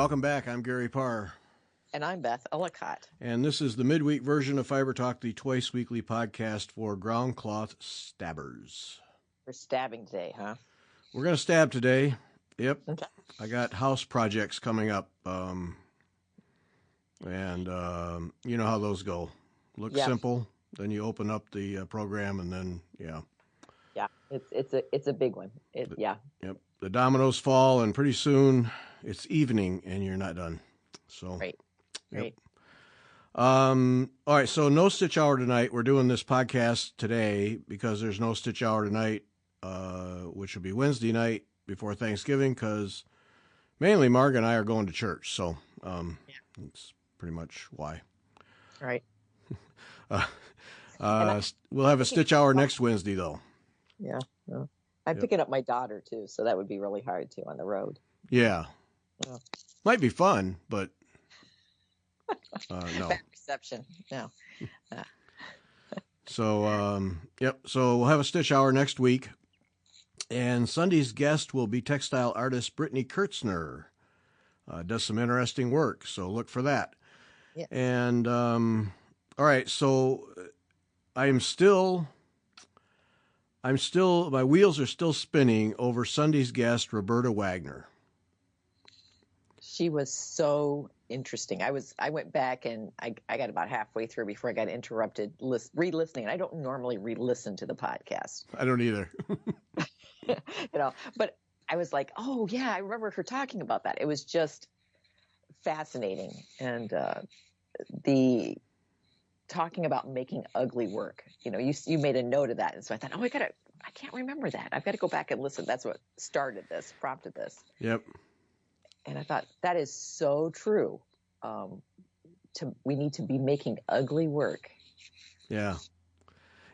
Welcome back. I'm Gary Parr. And I'm Beth Ellicott. And this is the midweek version of Fiber Talk, the twice weekly podcast for ground cloth stabbers. We're stabbing today, huh? We're going to stab today. Yep. Okay. I got house projects coming up. And you know how those go. Look simple. Then you open up the program and then, Yeah, it's a big one. Yep. The dominoes fall and pretty soon it's evening and you're not done. So. Right. All right. So no stitch hour tonight. We're doing this podcast today because there's no stitch hour tonight, which will be Wednesday night before Thanksgiving, because mainly Marg and I are going to church. So, that's pretty much why. Right. We'll have a stitch hour next Wednesday though. Yeah. I'm picking up my daughter too. So that would be really hard too on the road. Yeah. Might be fun, but no. Bad reception. No. So, So we'll have a stitch hour next week. And Sunday's guest will be textile artist Brittany Kiertzner. Does some interesting work. So look for that. Yeah. And, all right. So my wheels are still spinning over Sunday's guest, Roberta Wagner. She was so interesting. I went back and I got about halfway through before I got interrupted re-listening. And I don't normally re-listen to the podcast. I don't either. But I was like, oh yeah, I remember her talking about that. It was just fascinating. And the talking about making ugly work, you made a note of that. And so I thought, I can't remember that. I've got to go back and listen. That's what prompted this. Yep. And I thought that is so true. We need to be making ugly work. Yeah.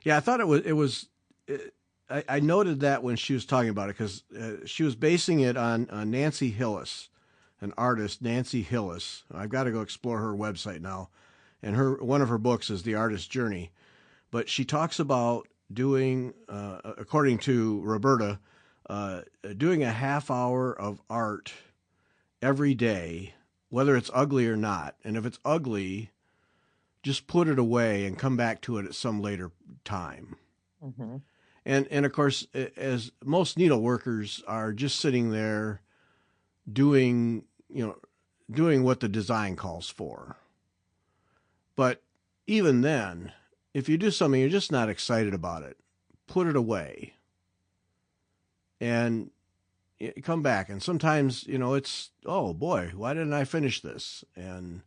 I thought it was. I noted that when she was talking about it, because she was basing it on Nancy Hillis, an artist, Nancy Hillis. I've got to go explore her website now, and one of her books is The Artist's Journey. But she talks about doing, according to Roberta, doing a half hour of art every day, whether it's ugly or not. And if it's ugly, just put it away and come back to it at some later time. Mm-hmm. And of course, as most needle workers are just sitting there doing what the design calls for. But even then, if you do something, you're just not excited about it, put it away and come back. And sometimes, it's, oh boy, why didn't I finish this? And,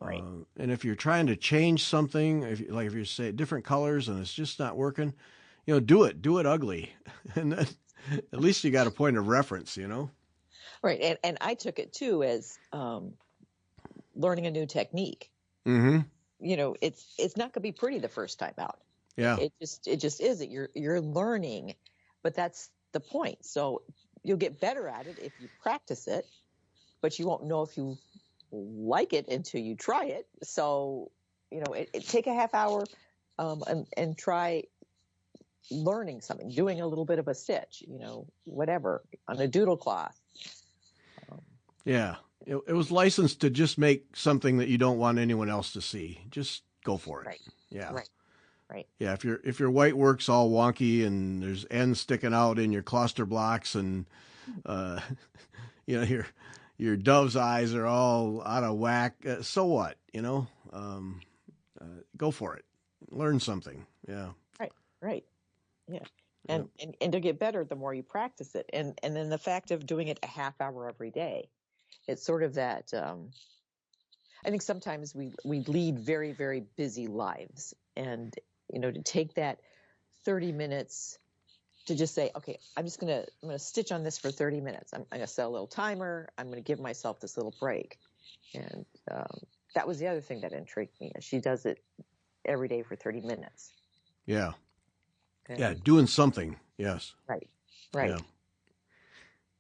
right. And if you're trying to change something, if you say different colors and it's just not working, do it ugly. And then at least you got a point of reference, Right. And I took it too as, learning a new technique. Mm-hmm. It's not going to be pretty the first time out. Yeah. It just isn't. You're learning, but that's the point. So you'll get better at it if you practice it, but you won't know if you like it until you try it. So, take a half hour, and try learning something, doing a little bit of a stitch, whatever, on a doodle cloth. Yeah. It was licensed to just make something that you don't want anyone else to see. Just go for it. Right. Yeah. Right. Yeah. If your white work's all wonky and there's ends sticking out in your cluster blocks and, your dove's eyes are all out of whack. So what, go for it. Learn something. Yeah. Right. Yeah. And to get better, the more you practice it. And then the fact of doing it a half hour every day, it's sort of that, I think sometimes we lead very, very busy lives, and, to take that 30 minutes to just say, okay, I'm going to stitch on this for 30 minutes. I'm going to set a little timer. I'm going to give myself this little break. And, that was the other thing that intrigued me. She does it every day for 30 minutes. Yeah. Yeah, doing something. Yes. Right.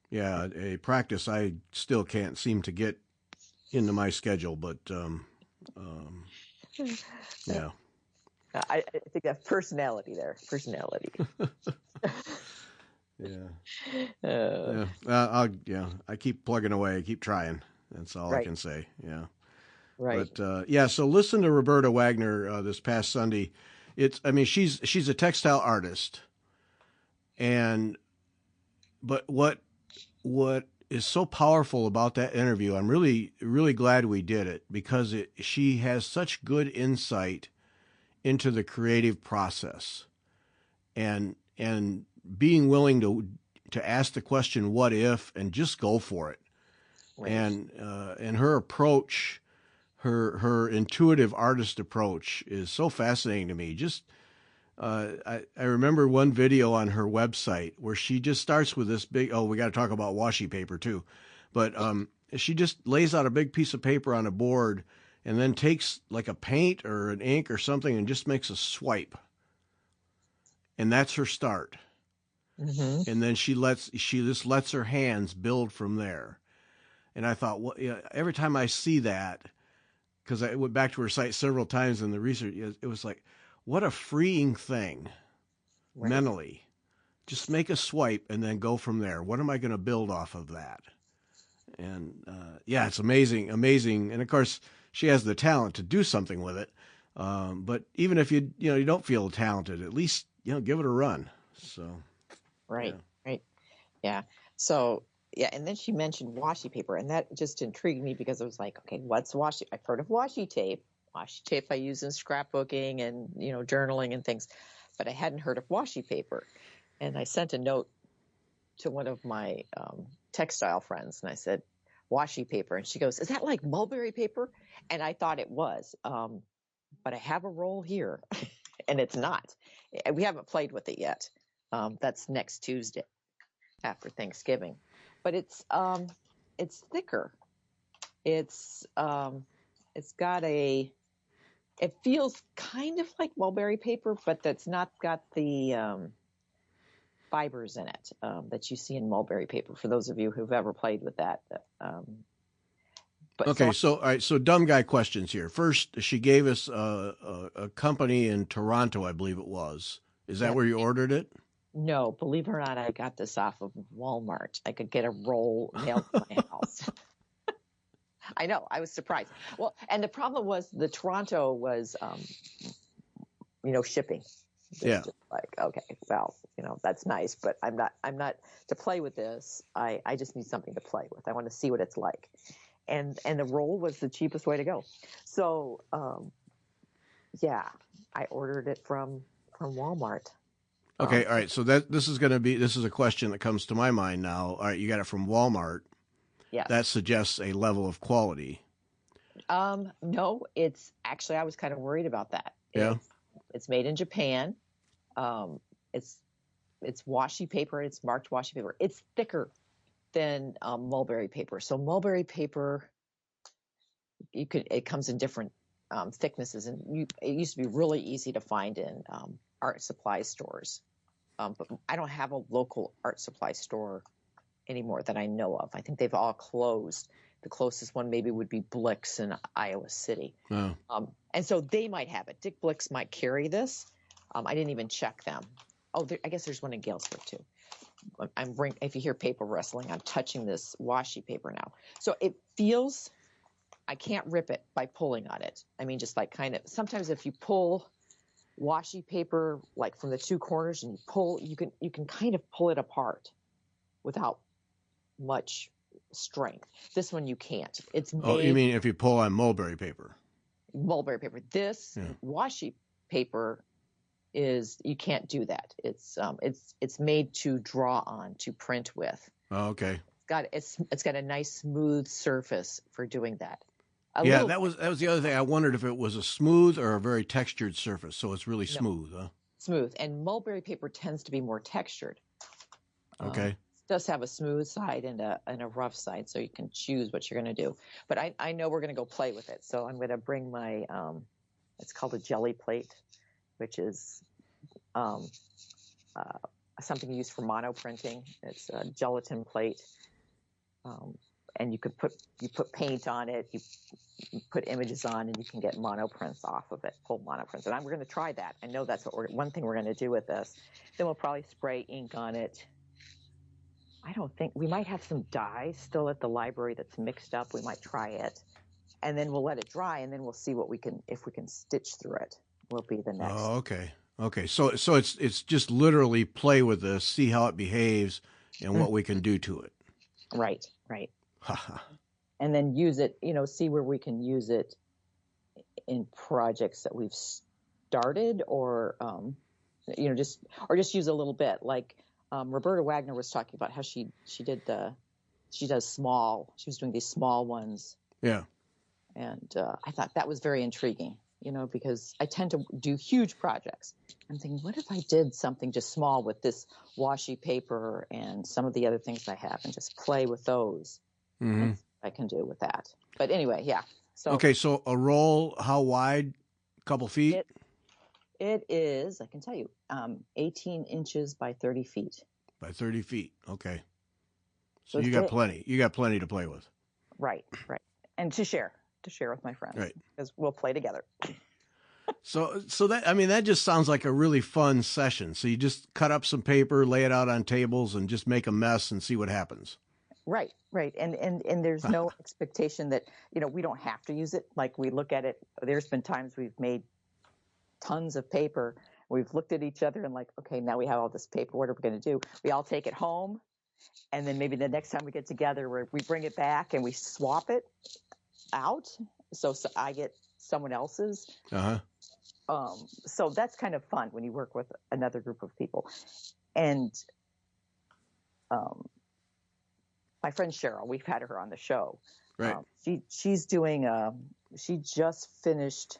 Yeah, a practice I still can't seem to get into my schedule, but yeah. I think that's personality there. Personality. Yeah. I keep plugging away. I keep trying. That's all I Right. can say. Yeah. Right. But yeah, so listen to Roberta Wagner this past Sunday. I mean, she's a textile artist, and but what is so powerful about that interview? I'm really glad we did it because she has such good insight into the creative process, and being willing to ask the question what if and just go for it. Right. And her approach, her intuitive artist approach is so fascinating to me. Just I remember one video on her website where she just starts with this big, oh, we got to talk about washi paper too, but she just lays out a big piece of paper on a board and then takes like a paint or an ink or something and just makes a swipe, and that's her start. Mm-hmm. And then she just lets her hands build from there. And I thought, well, yeah, every time I see that, because I went back to her site several times in the research, it was like, what a freeing thing Right. mentally. Just make a swipe and then go from there. What am I going to build off of that? And yeah, it's amazing. And of course, she has the talent to do something with it. But even if you don't feel talented, at least give it a run. So Right. yeah. Right. Yeah. So yeah, and then she mentioned washi paper, and that just intrigued me because I was like, okay, what's washi? I've heard of washi tape. Washi tape I use in scrapbooking and journaling and things, but I hadn't heard of washi paper. And I sent a note to one of my textile friends, and I said, washi paper, and she goes, "Is that like mulberry paper?" And I thought it was, but I have a roll here, and it's not. We haven't played with it yet. That's next Tuesday after Thanksgiving, but it's thicker. It's got it feels kind of like mulberry paper, but that's not got the fibers in it that you see in mulberry paper. For those of you who've ever played with that, but Okay, so all right, so dumb guy questions here. First, she gave us a company in Toronto, I believe it was. Is that yeah, where you ordered it? no, believe it or not, I got this off of Walmart. I could get a roll mailed to my house. I know, I was surprised. Well, and the problem was the Toronto was, shipping. Yeah. Just like, okay, well, that's nice, but I'm not to play with this. I just need something to play with. I want to see what it's like. And the roll was the cheapest way to go. So, yeah, I ordered it from Walmart. Okay, all right. So this is a question that comes to my mind now. All right, you got it from Walmart. Yes. That suggests a level of quality. No, it's actually, I was kind of worried about that. Yeah. It's made in Japan. It's washi paper. It's marked washi paper. It's thicker than mulberry paper. So mulberry paper, it comes in different thicknesses, and it used to be really easy to find in art supply stores. But I don't have a local art supply store anymore that I know of. I think they've all closed. The closest one maybe would be Blix in Iowa City. Oh. And so they might have it. Dick Blix might carry this. I didn't even check them. Oh, I guess there's one in Galesburg too. If you hear paper rustling, I'm touching this washi paper now. So it feels, I can't rip it by pulling on it. I mean, just like kind of, sometimes if you pull washi paper like from the two corners and you pull, you can kind of pull it apart without much strength. This one you can't. It's made. Oh, you mean if you pull on mulberry paper? Mulberry paper. This washi paper is, you can't do that. It's made to draw on, to print with. Oh, okay. It's got a nice smooth surface for doing that. That was the other thing. I wondered if it was a smooth or a very textured surface. So it's really smooth, huh? Smooth. And mulberry paper tends to be more textured. Okay. It does have a smooth side and a rough side, so you can choose what you're going to do. But I know we're going to go play with it. So I'm going to bring my, it's called a jelly plate, which is something used for mono printing. It's a gelatin plate. And you put paint on it, you put images on, and you can get mono prints off of it, full mono prints. And we're going to try that. I know that's one thing we're going to do with this. Then we'll probably spray ink on it. I don't think we might have some dye still at the library that's mixed up. We might try it, and then we'll let it dry, and then we'll see if we can stitch through it. Will be the next. Oh, okay. Okay. So it's just literally play with this, see how it behaves, and what we can do to it. Right. And then use it, see where we can use it in projects that we've started, or just use a little bit. Like Roberta Wagner was talking about how she was doing these small ones. Yeah. And I thought that was very intriguing, because I tend to do huge projects. I'm thinking, what if I did something just small with this washi paper and some of the other things I have, and just play with those? Mm-hmm. I can do with that. But anyway, yeah. So okay, so a roll, how wide? A couple feet? It is, I can tell you, 18 inches by 30 feet. By 30 feet. Okay. So you got plenty. You got plenty to play with. Right. And to share with my friends. Right. Because we'll play together. So that just sounds like a really fun session. So you just cut up some paper, lay it out on tables, and just make a mess and see what happens. Right. And there's no expectation that, we don't have to use it. Like, we look at it. There's been times we've made tons of paper. We've looked at each other and like, okay, now we have all this paper. What are we going to do? We all take it home. And then maybe the next time we get together, we bring it back and we swap it out. So I get someone else's. Uh-huh. So that's kind of fun when you work with another group of people. And my friend Cheryl, we've had her on the show. Right. She's doing she just finished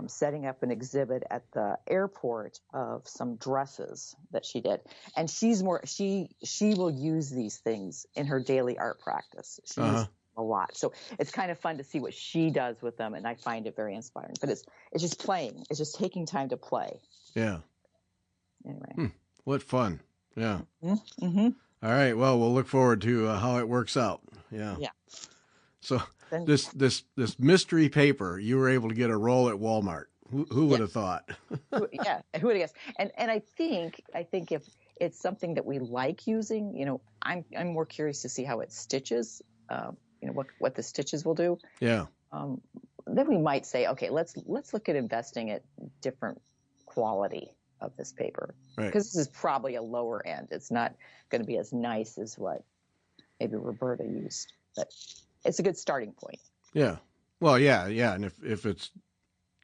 setting up an exhibit at the airport of some dresses that she did. And she will use these things in her daily art practice. She uses a lot. So it's kind of fun to see what she does with them, and I find it very inspiring. But it's just playing. It's just taking time to play. Yeah. Anyway. What fun. Yeah. Mm-hmm. All right. Well, we'll look forward to how it works out. Yeah. Yeah. So this mystery paper, you were able to get a roll at Walmart. Who would have thought? Who would have guessed? And I think if it's something that we like using, I'm more curious to see how it stitches. What the stitches will do. Yeah. Then we might say, okay, let's look at investing at different quality of this paper, right? Because this is probably a lower end. It's not going to be as nice as what maybe Roberta used, but it's a good starting point. Yeah. Well, yeah. And if it's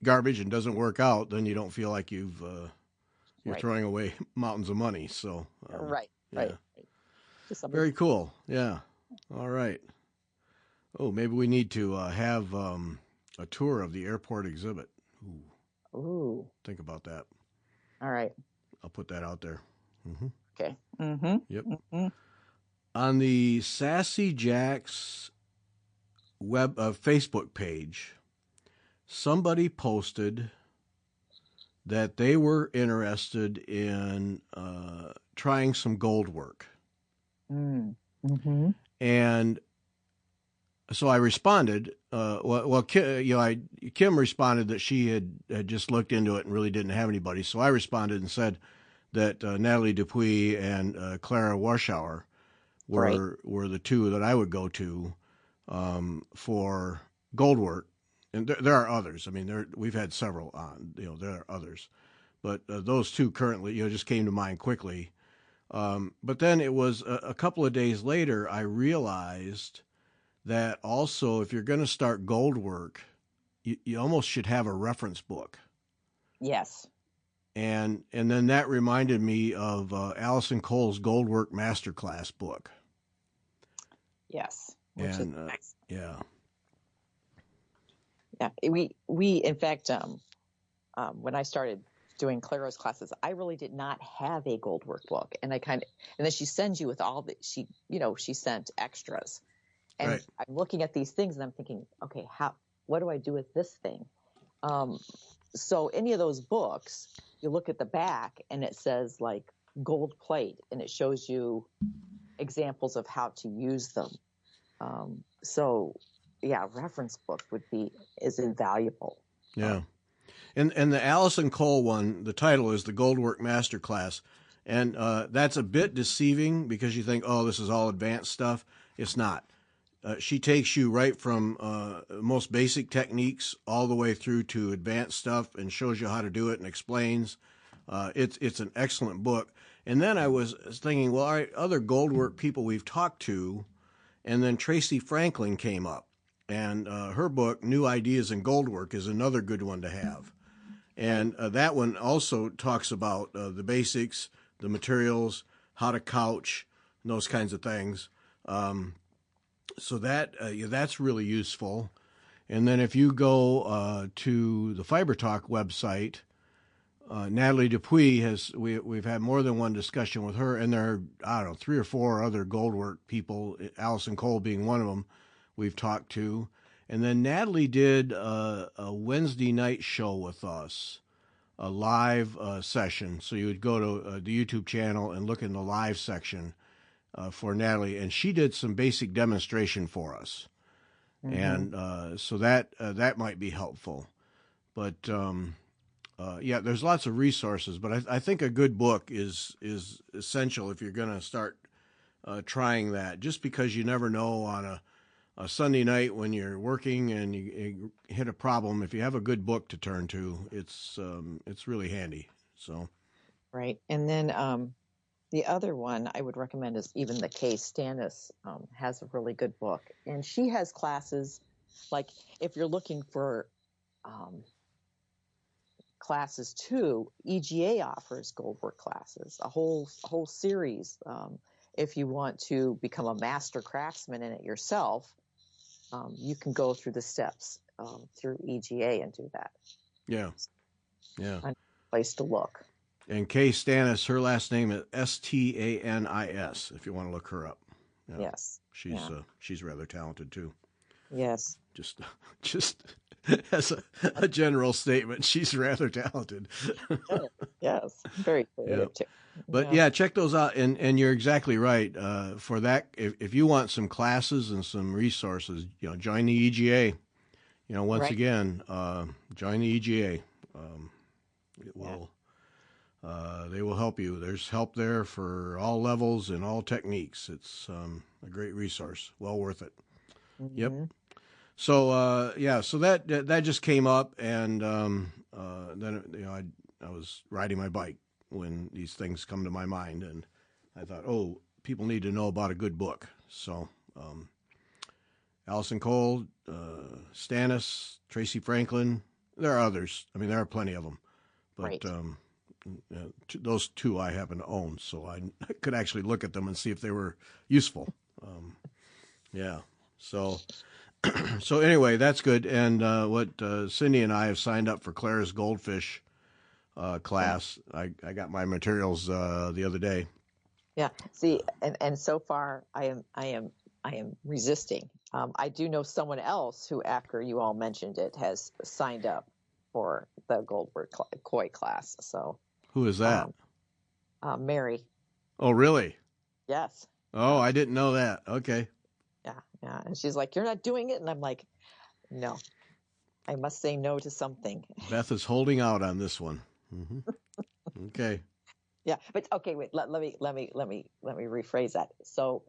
garbage and doesn't work out, then you don't feel like you're right. throwing away mountains of money. So right. Very cool. Yeah. All right. Oh, maybe we need to have a tour of the airport exhibit. Ooh. Think about that. All right. I'll put that out there. Mm-hmm. Okay. Mm-hmm. Yep. Mm-hmm. On the Sassy Jacks Facebook page, somebody posted that they were interested in trying some gold work. Mm-hmm. And so I responded. Kim responded that she had just looked into it and really didn't have anybody. So I responded and said that Natalie Dupuis and Clara Warschauer were the two that I would go to for gold work. And there are others. I mean, we've had several on. There are others, but those two currently, just came to mind quickly. But then it was a couple of days later, I realized that also, if you're going to start gold work, you almost should have a reference book. Yes. And then that reminded me of Allison Cole's Goldwork Masterclass book. Yes. And yeah. Yeah. We in fact, when I started doing Clara's classes, I really did not have a gold work book, and and then she sends you with all the she sent extras, and right. I'm looking at these things and I'm thinking, okay, what do I do with this thing? So any of those books, you look at the back and it says like gold plate, and it shows you examples of how to use them. So yeah, reference book is invaluable. Yeah. And the Allison Cole one, the title is the Goldwork Masterclass. And that's a bit deceiving because you think, oh, this is all advanced stuff. It's not. She takes you right from most basic techniques all the way through to advanced stuff and shows you how to do it and explains. It's an excellent book. And then I was thinking, well, all right, other goldwork people we've talked to, and then Tracy Franklin came up, and her book, New Ideas in Goldwork, is another good one to have. And that one also talks about the basics, the materials, how to couch, and those kinds of things. So that's really useful. And then if you go to the Fiber Talk website, Natalie Dupuy we've had more than one discussion with her, and there are, I don't know, 3 or 4 other goldwork people, Allison Cole being one of them, we've talked to. And then Natalie did a Wednesday night show with us, a live session. So you would go to the YouTube channel and look in the live section for Natalie, and she did some basic demonstration for us. Mm-hmm. And so that might be helpful. But yeah, there's lots of resources, but I think a good book is essential if you're going to start trying that, just because you never know on a Sunday night when you're working and you hit a problem. If you have a good book to turn to, it's really handy. So, right. And then the other one I would recommend is even the Kay Stannis has a really good book, and she has classes. Like if you're looking for classes too, EGA offers goldwork classes, a whole series. If you want to become a master craftsman in it yourself, you can go through the steps through EGA and do that. Yeah. A place to look. And Kay Stannis, her last name is Stanis, if you want to look her up. Yeah. Yes. She's rather talented too. Yes. Just as a general statement, she's rather talented. Yes. Very creative too. But yeah, check those out. And you're exactly right. For that, if you want some classes and some resources, join the EGA. Once again, join the EGA. It will. They will help you. There's help there for all levels and all techniques. It's a great resource. Well worth it. Mm-hmm. Yep. So so that just came up, and then I was riding my bike when these things come to my mind, and I thought, oh, people need to know about a good book. So Allison Cole, Stannis, Tracy Franklin, there are others. I mean, there are plenty of them, but those 2 I happen to own, so I could actually look at them and see if they were useful. So anyway, that's good. And what Cindy and I have signed up for Claire's Goldfish class. I got my materials the other day. Yeah. See, and so far I am resisting. I do know someone else who, after you all mentioned it, has signed up for the goldwork koi class. So who is that? Mary. Oh, really? Yes. Oh, I didn't know that. Okay. Yeah. And she's like, "You're not doing it," and I'm like, "No, I must say no to something." Beth is holding out on this one. Mm-hmm. Okay. Yeah, but okay, wait. Let me rephrase that. So,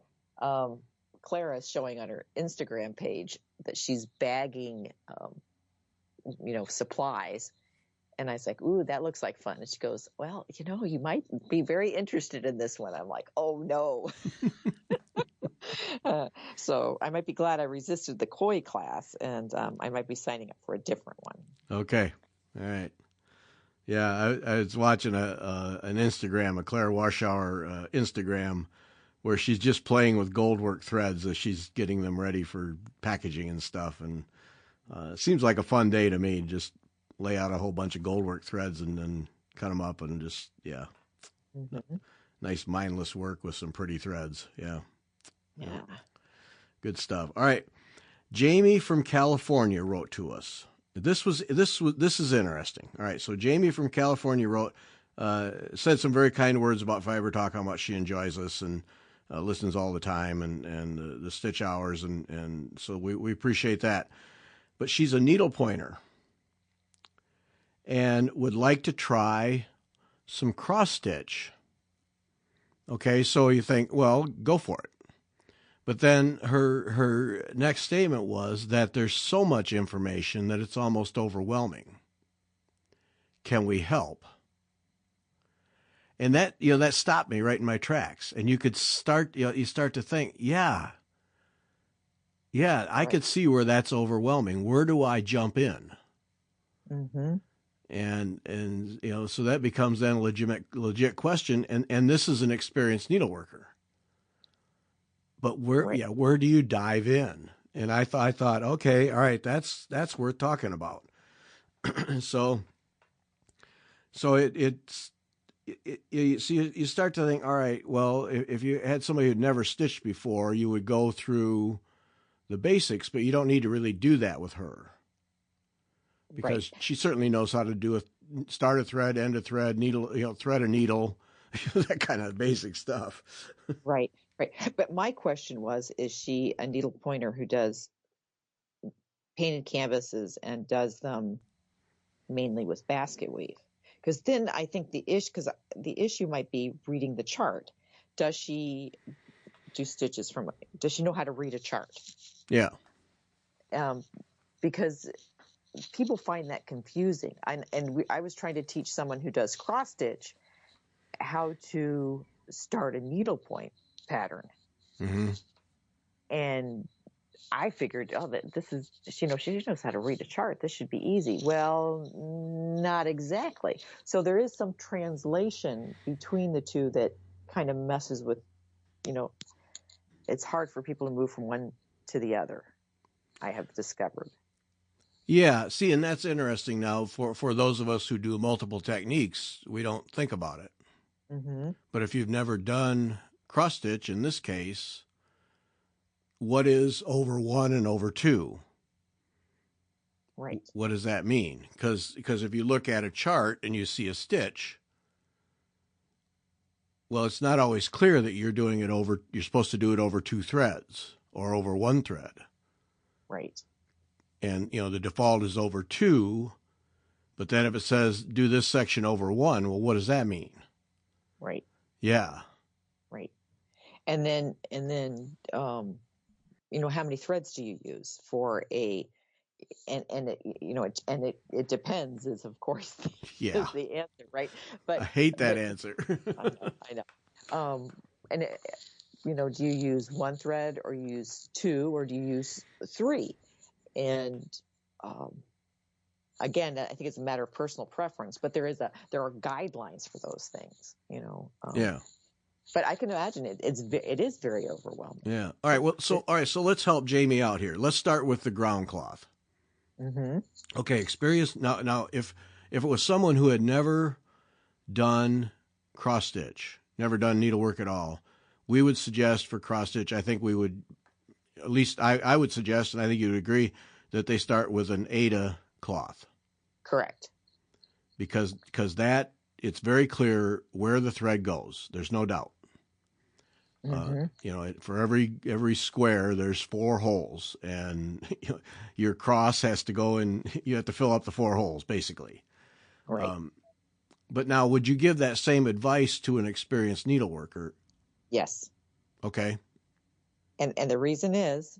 Clara is showing on her Instagram page that she's bagging, supplies, and I was like, "Ooh, that looks like fun." And she goes, "Well, you might be very interested in this one." I'm like, "Oh no." So I might be glad I resisted the koi class, and I might be signing up for a different one. Okay. All right. Yeah, I was watching an Instagram, a Claire Warschauer Instagram, where she's just playing with goldwork threads as she's getting them ready for packaging and stuff. And it seems like a fun day to me. Just lay out a whole bunch of goldwork threads and then cut them up and just, mm-hmm. Nice mindless work with some pretty threads. Yeah. Good stuff. All right. Jamie from California wrote to us. This is interesting. All right. So Jamie from California wrote, said some very kind words about Fiber Talk, how much she enjoys us and listens all the time and the stitch hours. And so we appreciate that. But she's a needle pointer and would like to try some cross stitch. Okay, so you think, well, go for it. But then her next statement was that there's so much information that it's almost overwhelming. Can we help? And that, that stopped me right in my tracks. And you could start, you start to think, yeah, I could see where that's overwhelming. Where do I jump in? Mm-hmm. And so that becomes then a legit question. And this is an experienced needleworker. But where do you dive in? And I thought, okay, all right, that's worth talking about. so you start to think, all right, well, if you had somebody who'd never stitched before, you would go through the basics, but you don't need to really do that with her, because she certainly knows how to do start a thread, end a thread, needle, thread a needle, that kind of basic stuff. Right. But my question was, is she a needle pointer who does painted canvases and does them mainly with basket weave? Because then I think the issue might be reading the chart. Does she do stitches does she know how to read a chart? Yeah. Because people find that confusing. I was trying to teach someone who does cross stitch how to start a needlepoint pattern. Mm-hmm. And I figured, that this is, she knows how to read a chart. This should be easy. Well, not exactly. So there is some translation between the two that kind of messes with, it's hard for people to move from one to the other, I have discovered. Yeah, see, and that's interesting now for those of us who do multiple techniques, we don't think about it. Mm-hmm. But if you've never done cross stitch, in this case, what is over 1 and over 2? Right. What does that mean? Because if you look at a chart and you see a stitch, well, it's not always clear that you're supposed to do it over 2 threads or over 1 thread. Right. And, the default is over 2, but then if it says do this section over 1, well, what does that mean? Right. Yeah. Right. And then, how many threads do you use for and it depends is of course is the answer, right? But I hate that answer. I know. And do you use 1 thread or you use 2 or do you use 3? And again, I think it's a matter of personal preference, but there are guidelines for those things, Yeah. But I can imagine it is very overwhelming. Yeah. All right. Well, so let's help Jamie out here. Let's start with the ground cloth. Mm-hmm. Okay. Experience. Now, if it was someone who had never done cross stitch, never done needlework at all, we would suggest for cross stitch, I think we would, at least I would suggest, and I think you would agree, that they start with an Aida cloth. Correct. Because that, it's very clear where the thread goes. There's no doubt. Mm-hmm. For every square, there's 4 holes, and your cross has to go in. You have to fill up the 4 holes, basically. Right. But now, would you give that same advice to an experienced needleworker? Yes. Okay. And the reason is,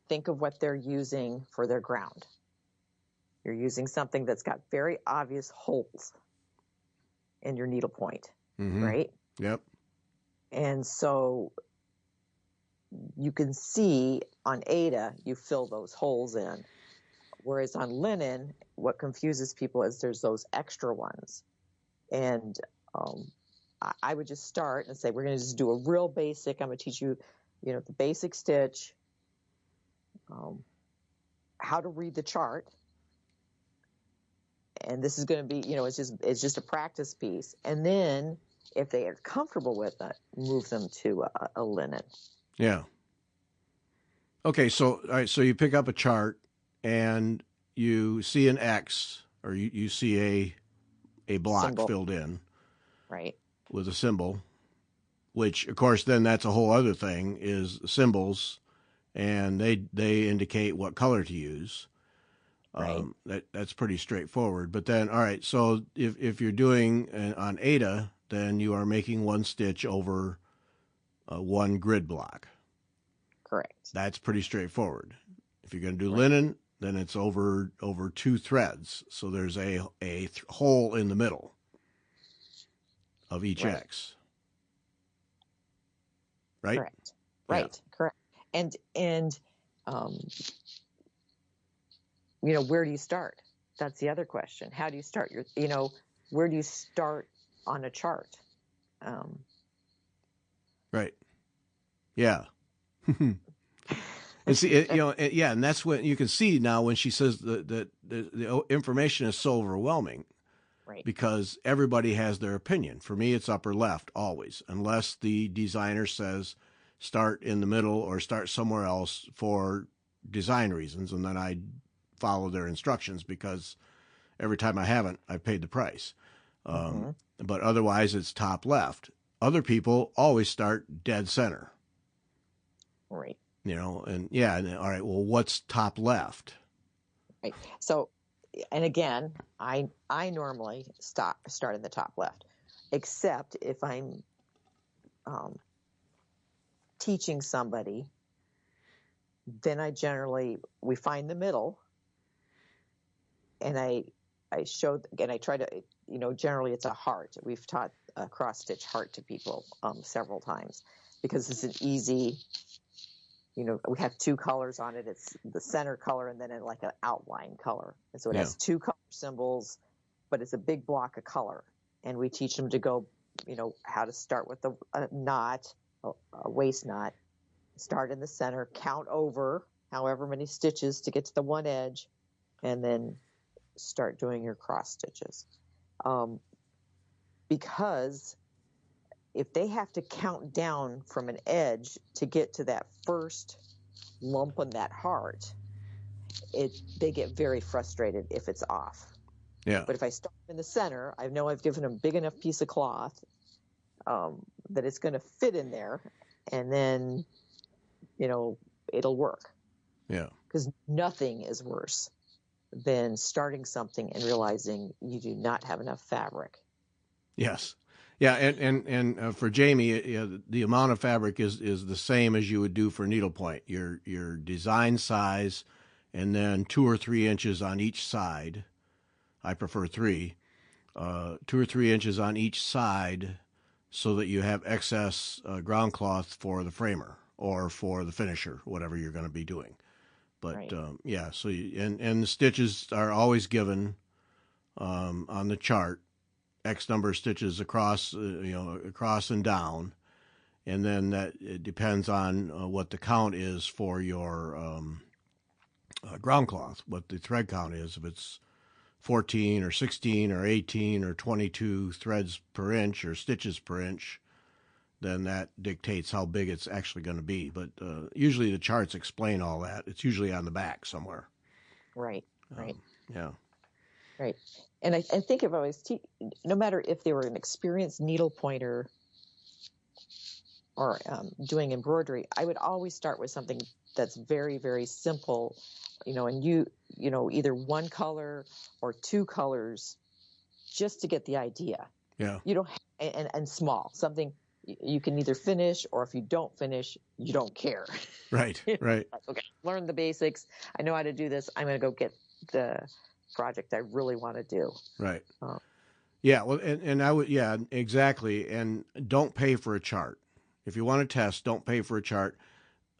think of what they're using for their ground. You're using something that's got very obvious holes in your needlepoint, Mm-hmm. right? Yep. And so you can see on Aida, you fill those holes in. Whereas on linen, what confuses people is there's those extra ones. And I would just start and say, we're going to just do a real basic. I'm going to teach you, the basic stitch, how to read the chart. And this is going to be, it's just a practice piece. And then if they are comfortable with it, move them to a linen. Yeah. Okay. So, all right. So you pick up a chart and you see an X, or you see a block Symbol. filled in. Right. With a symbol, which of course then that's a whole other thing, is symbols, and they indicate what color to use. Right. That's pretty straightforward. But then, all right, so if you're doing on Aida, then you are making 1 stitch over one grid block. Correct. That's pretty straightforward. If you're going to do Right. linen, then it's over 2 threads. So there's a hole in the middle of each Right. X. Right? Correct. Right. Yeah. Correct. And where do you start? That's the other question. How do you start where do you start on a chart? Right. Yeah. And see, and that's when you can see now when she says that the information is so overwhelming, right? Because everybody has their opinion. For me, it's upper left always, unless the designer says start in the middle or start somewhere else for design reasons, and then I follow their instructions because every time I haven't, I've paid the price. But otherwise, it's top left. Other people always start dead center. Right. All right, well, what's top left? Right. So, and again, I normally start in the top left, except if I'm teaching somebody, then we find the middle, and I show, and I try to, generally it's a heart. We've taught a cross stitch heart to people several times because it's an easy. We have 2 colors on it. It's the center color and then like an outline color. And so it has 2 color symbols, but it's a big block of color. And we teach them to go, how to start with a knot, a waist knot, start in the center, count over however many stitches to get to the one edge, and then start doing your cross stitches. Because if they have to count down from an edge to get to that first lump on that heart, they get very frustrated if it's off. Yeah. But if I start in the center, I know I've given them a big enough piece of cloth that it's going to fit in there, and then, it'll work. Yeah. Because nothing is worse than starting something and realizing you do not have enough fabric. Yes. Yeah, and for Jamie, the amount of fabric is the same as you would do for needlepoint. Your design size, and then 2 or 3 inches on each side. I prefer 3, 2 or 3 inches on each side, so that you have excess ground cloth for the framer or for the finisher, whatever you're going to be doing. But right. So and the stitches are always given on the chart. X number of stitches across, across and down, and then that it depends on what the count is for your ground cloth, what the thread count is. If it's 14 or 16 or 18 or 22 threads per inch or stitches per inch, then that dictates how big it's actually going to be. But usually the charts explain all that. It's usually on the back somewhere. Right. Right. Yeah. Right. And I think if I was no matter if they were an experienced needle pointer or doing embroidery, I would always start with something that's very, very simple, and either one color or 2 colors, just to get the idea. Yeah. You don't and small, something you can either finish, or if you don't finish, you don't care. Right. Right. Okay, learn the basics. I know how to do this. I'm going to go get the project I really want to do. Right. Yeah. Well, and I would, exactly. And don't pay for a chart. If you want to test, don't pay for a chart.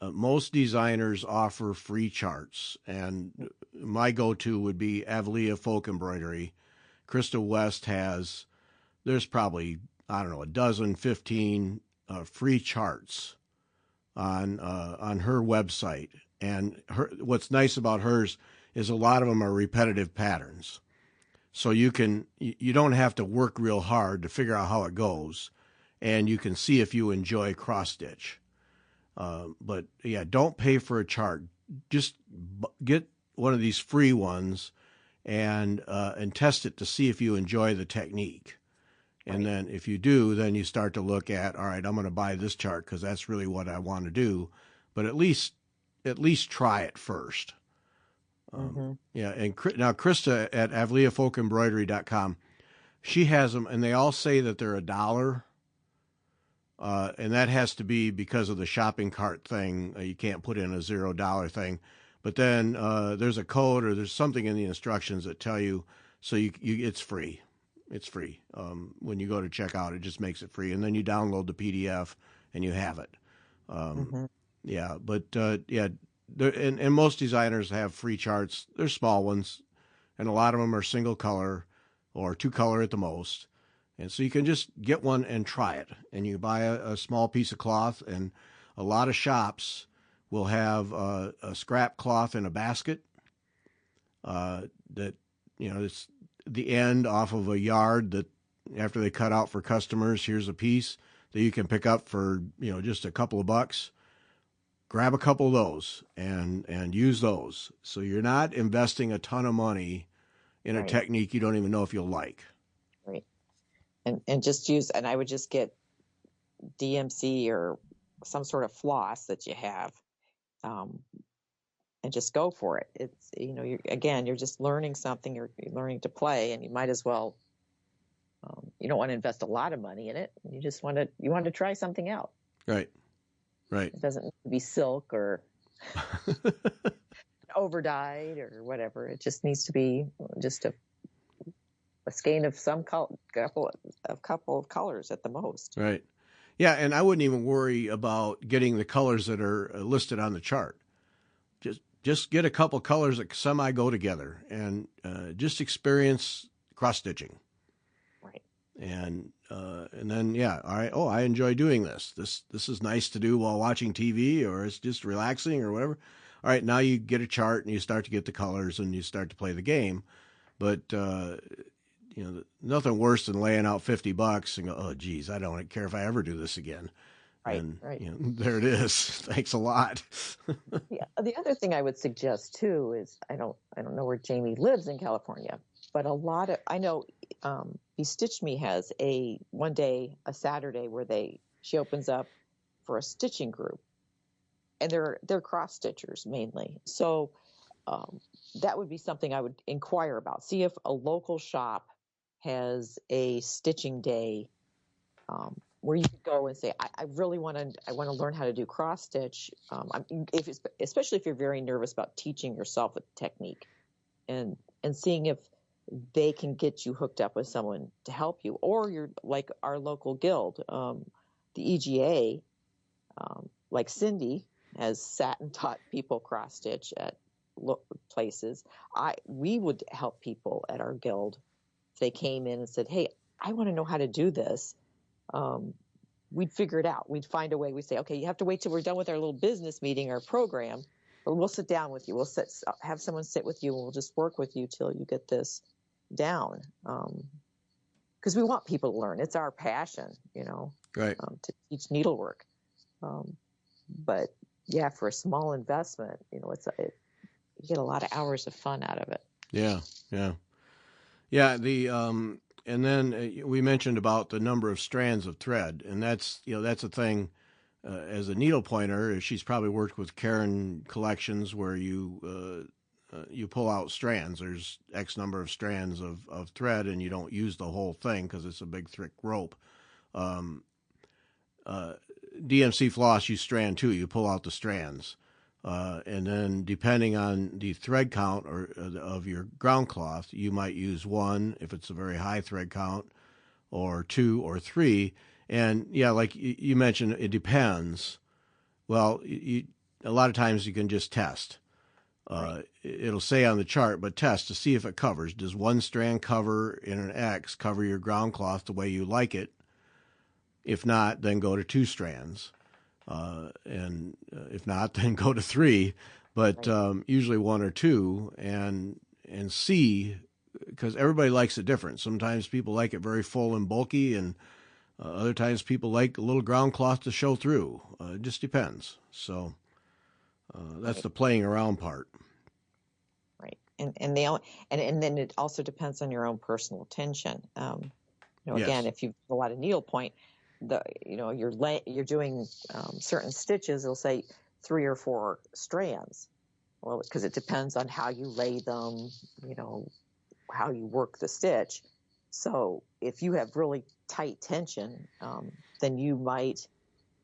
Most designers offer free charts, and my go-to would be Avalia Folk Embroidery. Krista West there's probably, I don't know, 12, 15 free charts on her website. And what's nice about hers is a lot of them are repetitive patterns. So you don't have to work real hard to figure out how it goes, and you can see if you enjoy cross stitch. But yeah, don't pay for a chart. Just get one of these free ones and test it to see if you enjoy the technique. And then if you do, then you start to look at, all right, I'm going to buy this chart because that's really what I want to do. But at least try it first. Yeah, and now Krista at avaliafolkembroidery.com, she has them, and they all say that they're $1. And that has to be because of the shopping cart thing. You can't put in a $0 thing. But then there's a code or there's something in the instructions that tell you, so it's free. It's free. When you go to check out, it just makes it free. And then you download the PDF and you have it. Yeah, but yeah, and most designers have free charts. They're small ones, and a lot of them are single color or two color at the most. And so you can just get one and try it. And you buy a small piece of cloth, and a lot of shops will have a scrap cloth in a basket that, it's the end off of a yard that after they cut out for customers, here's a piece that you can pick up for, just a couple of bucks. Grab a couple of those and use those. So you're not investing a ton of money in a technique you don't even know if you'll like. Right. And just use, and I would just get DMC or some sort of floss that you have, and just go for it. It's, you're just learning something, you're learning to play, and you might as well, you don't want to invest a lot of money in it. You just want to try something out. Right. It doesn't need to be silk or overdyed or whatever. It just needs to be just a skein of some couple of colors at the most. Right. Yeah, and I wouldn't even worry about getting the colors that are listed on the chart. Just get a couple colors that semi go together, and just experience cross stitching. Right. And then all right. Oh, I enjoy doing this. This is nice to do while watching TV, or it's just relaxing or whatever. All right, now you get a chart and you start to get the colors and you start to play the game. But nothing worse than laying out $50 and go, oh geez, I don't care if I ever do this again. Right. And right. There it is. Thanks a lot. Yeah. The other thing I would suggest too is I don't know where Jamie lives in California, but I know Be Stitch Me has one day, a Saturday, where she opens up for a stitching group, and they're cross stitchers mainly. So that would be something I would inquire about. See if a local shop has a stitching day where you could go and say, I really want to learn how to do cross stitch. Especially if you're very nervous about teaching yourself a technique, and seeing if they can get you hooked up with someone to help you, or you're like our local guild, the EGA, like Cindy has sat and taught people cross stitch at places. We would help people at our guild if they came in and said, hey, I want to know how to do this. We'd figure it out. We'd find a way. We'd say, okay, you have to wait till we're done with our little business meeting, our program, but we'll sit down with you. We'll have someone sit with you, and we'll just work with you till you get this down. Because we want people to learn. It's our passion, right. To teach needlework. But yeah, for a small investment, you get a lot of hours of fun out of it. Yeah. And then we mentioned about the number of strands of thread, and that's a thing. As a needle pointer, she's probably worked with Karen collections where you pull out strands. There's X number of strands of thread, and you don't use the whole thing because it's a big thick rope. DMC floss, you strand too. You pull out the strands. And then depending on the thread count of your ground cloth, you might use one if it's a very high thread count, or two or three. And yeah, like you mentioned, it depends. Well, a lot of times you can just test. It'll say on the chart, but test to see if it covers. Does one strand cover in an X cover your ground cloth the way you like it? If not, then go to two strands. And if not, then go to three, but usually one or two, and see, because everybody likes it different. Sometimes people like it very full and bulky, and other times people like a little ground cloth to show through. It just depends. So that's the playing around part. Right, and then it also depends on your own personal tension. Again, if you've a lot of needlepoint, you're doing certain stitches, it'll say 3 or 4 strands. Well, because it depends on how you lay them, how you work the stitch. So if you have really tight tension, then you might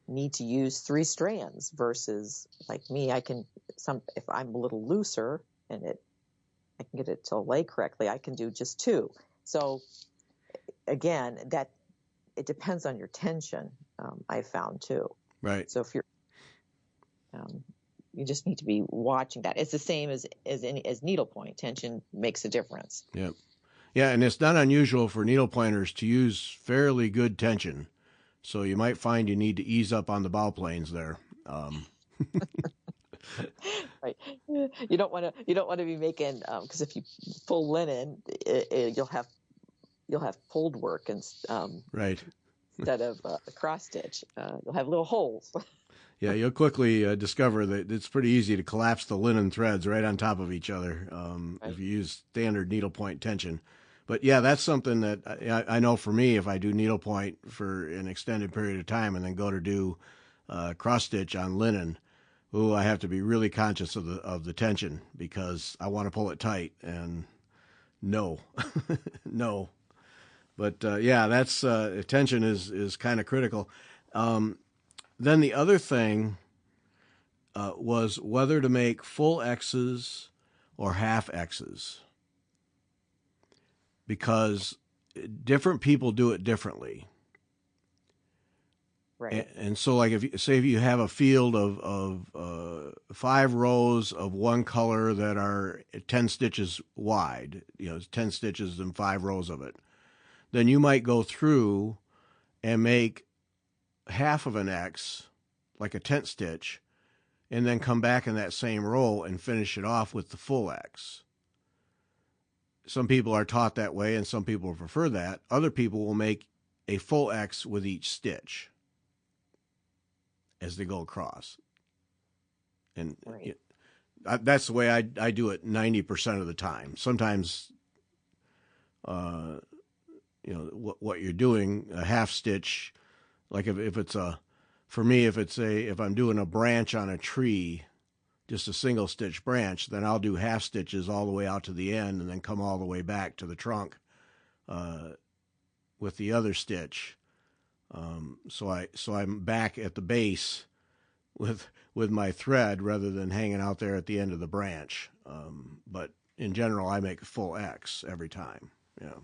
need to use 3 strands versus like me, if I'm a little looser and I can get it to lay correctly, I can do just 2. So again, that it depends on your tension. I found too. Right. So if you're, you just need to be watching that. It's the same as needlepoint. Tension makes a difference. Yep. Yeah, and it's not unusual for needle pointers to use fairly good tension. So you might find you need to ease up on the bow planes there. Right. You don't want to be making, because if you pull linen, you'll have pulled work and right. instead of cross stitch. You'll have little holes. Yeah, you'll quickly discover that it's pretty easy to collapse the linen threads right on top of each other Right. if you use standard needlepoint tension. But yeah, that's something that I know for me, if I do needlepoint for an extended period of time and then go to do cross stitch on linen, I have to be really conscious of the tension because I want to pull it tight, and no, no. But yeah, that's tension is kind of critical. Then the other thing was whether to make full X's or half X's, because different people do it differently. Right. And so, like, if you have a field of 5 rows of one color that are 10 stitches wide, 10 stitches and 5 rows of it, then you might go through and make half of an X, like a tent stitch, and then come back in that same row and finish it off with the full X. Some people are taught that way, and some people prefer that. Other people will make a full X with each stitch as they go across. And Right. that's the way I do it 90% of the time. Sometimes, what you're doing, a half stitch, like if it's for me, if I'm doing a branch on a tree, just a single stitch branch, then I'll do half stitches all the way out to the end and then come all the way back to the trunk with the other stitch. So I'm back at the base with my thread rather than hanging out there at the end of the branch. But in general, I make a full X every time. Yeah.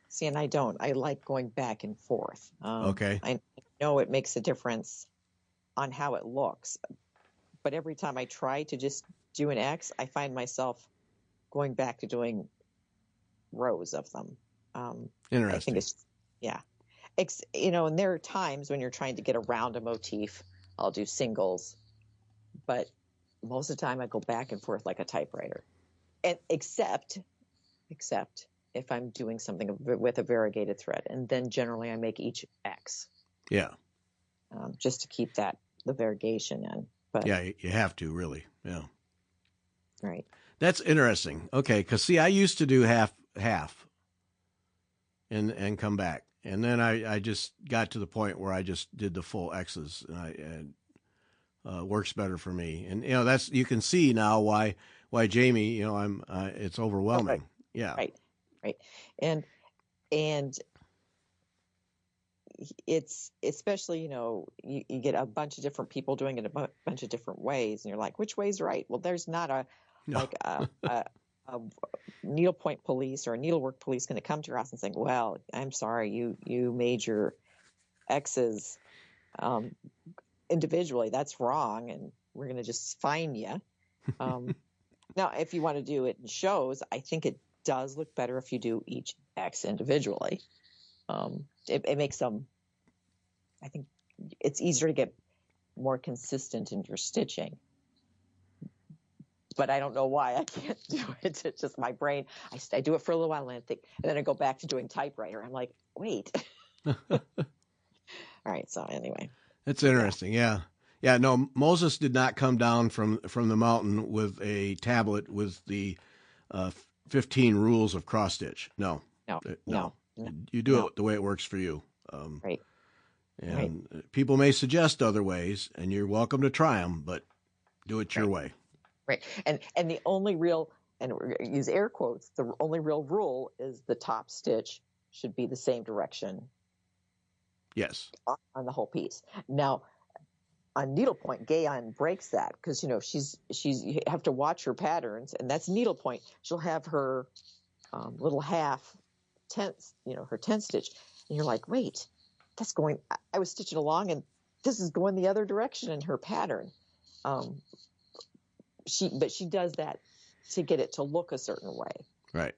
See, and I don't. I like going back and forth. Okay. I know it makes a difference on how it looks, but every time I try to just do an X, I find myself going back to doing rows of them. Interesting. I think it's, yeah. And there are times when you're trying to get around a motif, I'll do singles, but most of the time I go back and forth like a typewriter. And except if I'm doing something with a variegated thread, and then generally I make each X. Yeah. Just to keep the variegation in. But yeah, you have to, really. Yeah. Right. That's interesting. Okay, because see, I used to do half and come back. And then I just got to the point where I just did the full X's, and works better for me. And that's, you can see now why Jamie, it's overwhelming. Right. Yeah. Right. And it's especially, you get a bunch of different people doing it a bunch of different ways, and you're like, which way's right? Well, there's not like a needlepoint police or a needlework police going to come to your house and saying, well, I'm sorry, you made your X's individually. That's wrong, and we're going to just fine you. Now, if you want to do it in shows, I think it does look better if you do each X individually. It makes them, I think it's easier to get more consistent in your stitching. But I don't know why I can't do it. It's just my brain. I do it for a little while and then I go back to doing typewriter. I'm like, wait. All right. So anyway. That's interesting. Yeah. Yeah. No, Moses did not come down from the mountain with a tablet with the 15 rules of cross stitch. No. You do it the way it works for you. Right. And people may suggest other ways, and you're welcome to try them, but do it your way. Right. And the only real, and use air quotes, the only real rule is the top stitch should be the same direction. Yes. On the whole piece. Now, on needlepoint, Gayon breaks that because, you have to watch her patterns, and that's needlepoint. She'll have her little half tenth, her 10 stitch, and you're like, wait, that's going. I was stitching along, and this is going the other direction in her pattern. She does that to get it to look a certain way. Right.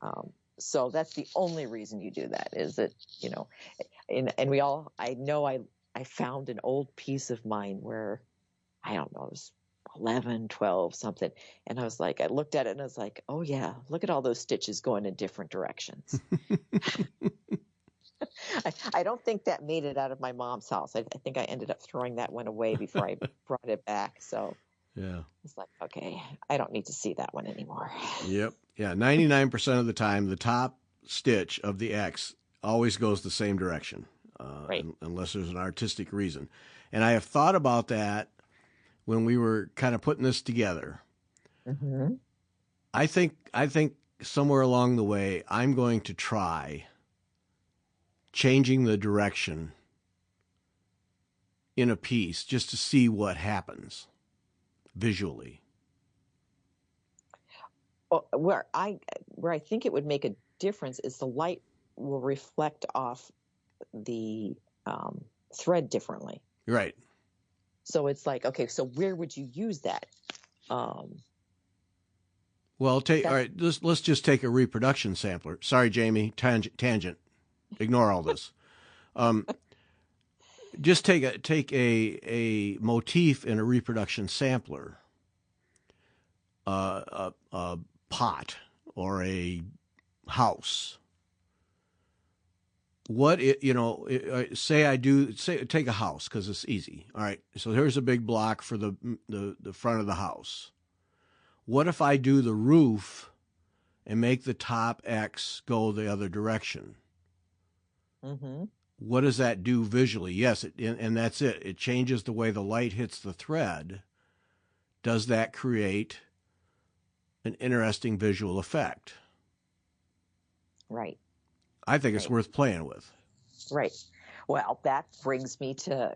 So that's the only reason you do that, is that, and I found an old piece of mine where, I don't know, it was 11, 12, something. And I was like, I looked at it and I was like, oh yeah, look at all those stitches going in different directions. I don't think that made it out of my mom's house. I think I ended up throwing that one away before I brought it back. So yeah, it's like, okay, I don't need to see that one anymore. Yep. Yeah. 99% of the time, the top stitch of the X always goes the same direction, Right. unless there's an artistic reason. And I have thought about that when we were kind of putting this together. Mm-hmm. I think somewhere along the way, I'm going to try changing the direction in a piece just to see what happens visually. Well, where I think it would make a difference is the light will reflect off the thread differently. Right. So it's like, okay, so where would you use that? Well, all right. Let's just take a reproduction sampler. Sorry, Jamie. Tangent. Ignore all this. Just take a motif in a reproduction sampler, a pot or a house. Take a house because it's easy. All right. So here's a big block for the front of the house. What if I do the roof and make the top X go the other direction? Mm-hmm. What does that do visually? Yes, and that's it. It changes the way the light hits the thread. Does that create an interesting visual effect? Right. I think it's worth playing with. Right. Well, that brings me to,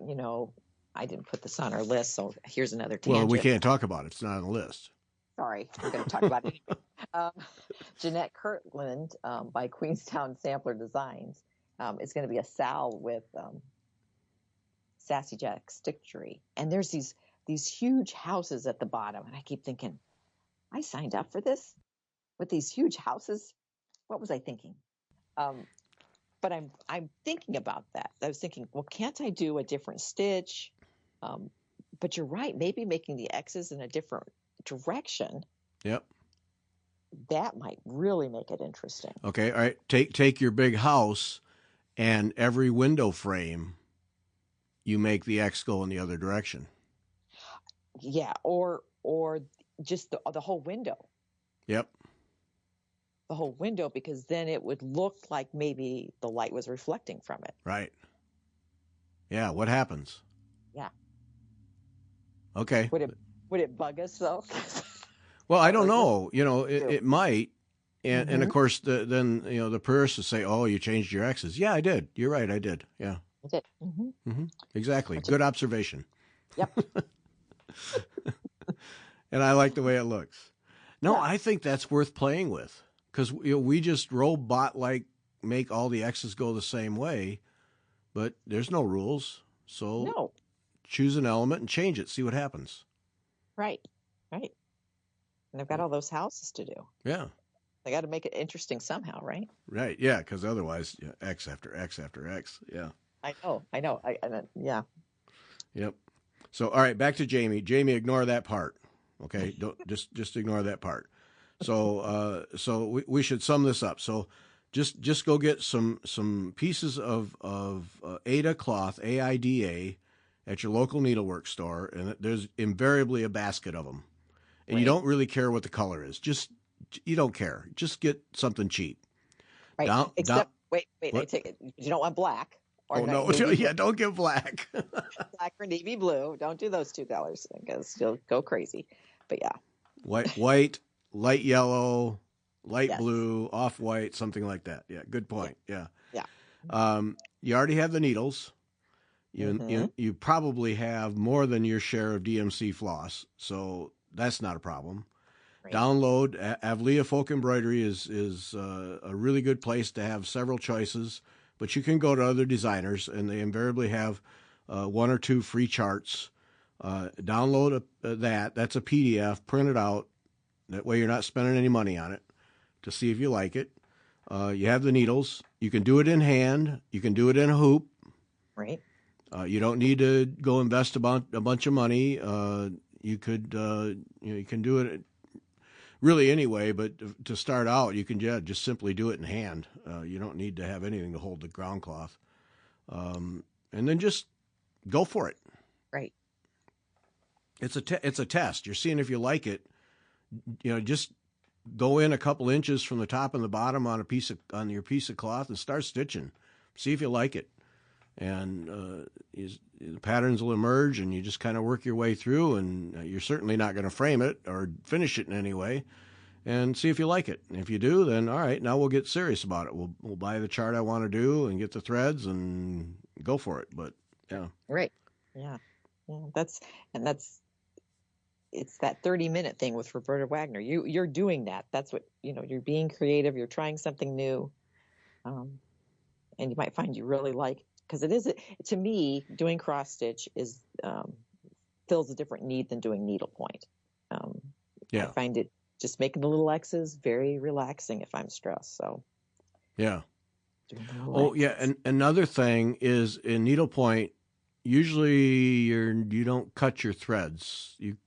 I didn't put this on our list, so here's another tangent. Well, we can't talk about it. It's not on the list. Sorry, we're going to talk about it anyway. Jeanette Kirtland by Queenstown Sampler Designs. It's going to be a Sal with Sassy Jack Stitchery. And there's these huge houses at the bottom. And I keep thinking, I signed up for this with these huge houses. What was I thinking? But I'm thinking about that. I was thinking, well, can't I do a different stitch? But you're right. Maybe making the X's in a different direction. Yep. That might really make it interesting. Okay. All right. Take your big house, and every window frame, you make the X go in the other direction. Yeah. Or just the whole window. Yep. The whole window, because then it would look like maybe the light was reflecting from it. Right. Yeah. What happens? Yeah. Okay. Would it bug us though? Well, I don't know. It might. And of course, then the purist will say, "Oh, you changed your X's." Yeah, I did. You're right. I did. Yeah. I did. Mm-hmm. Mm-hmm. Exactly. Good observation. Yep. And I like the way it looks. No, Yeah. I think that's worth playing with because we just robot-like make all the X's go the same way, but there's no rules. So choose an element and change it. See what happens. Right. Right. And they've got all those houses to do. Yeah. They got to make it interesting somehow, right? Right. Yeah. Because otherwise, X after X after X. Yeah. I know. Yeah. Yep. So, all right, back to Jamie. Jamie, ignore that part. Okay. Don't just ignore that part. So, we should sum this up. So, just go get some pieces of Aida cloth, AIDA, at your local needlework store, and there's invariably a basket of them. And Right. you don't really care what the color is. You don't care. Just get something cheap. Right. Wait. What? I take it. You don't want black. Or Oh no! Yeah, don't get black. Black or navy blue. Don't do those two colors because you'll go crazy. But yeah. White, light yellow, light Yes. blue, off-white, something like that. Yeah, good point. Yeah. Yeah. You already have the needles. Mm-hmm. You probably have more than your share of DMC floss, so that's not a problem. Right. Download Avlia Folk Embroidery is a really good place to have several choices, but you can go to other designers, and they invariably have one or two free charts. Download that. That's a PDF. Print it out. That way you're not spending any money on it to see if you like it. You have the needles. You can do it in hand. You can do it in a hoop. Right. You don't need to go invest a bunch of money. You could you can do it really anyway, but to start out, you can just simply do it in hand. You don't need to have anything to hold the ground cloth, and then just go for it. Right. It's a test. You're seeing if you like it. Just go in a couple inches from the top and the bottom on your piece of cloth and start stitching. See if you like it. And the patterns will emerge, and you just kind of work your way through, and you're certainly not going to frame it or finish it in any way, and see if you like it. And if you do, then all right, now we'll get serious about it. We'll buy the chart I want to do and get the threads and go for it. But yeah. Right. Yeah. It's that 30-minute thing with Roberta Wagner. You're doing that. That's what, you're being creative. You're trying something new. And you might find you really like, because it is, to me, doing cross stitch fills a different need than doing needlepoint. I find it just making the little X's very relaxing if I'm stressed. So yeah. Oh yeah, and another thing is in needlepoint, usually you don't cut your threads. You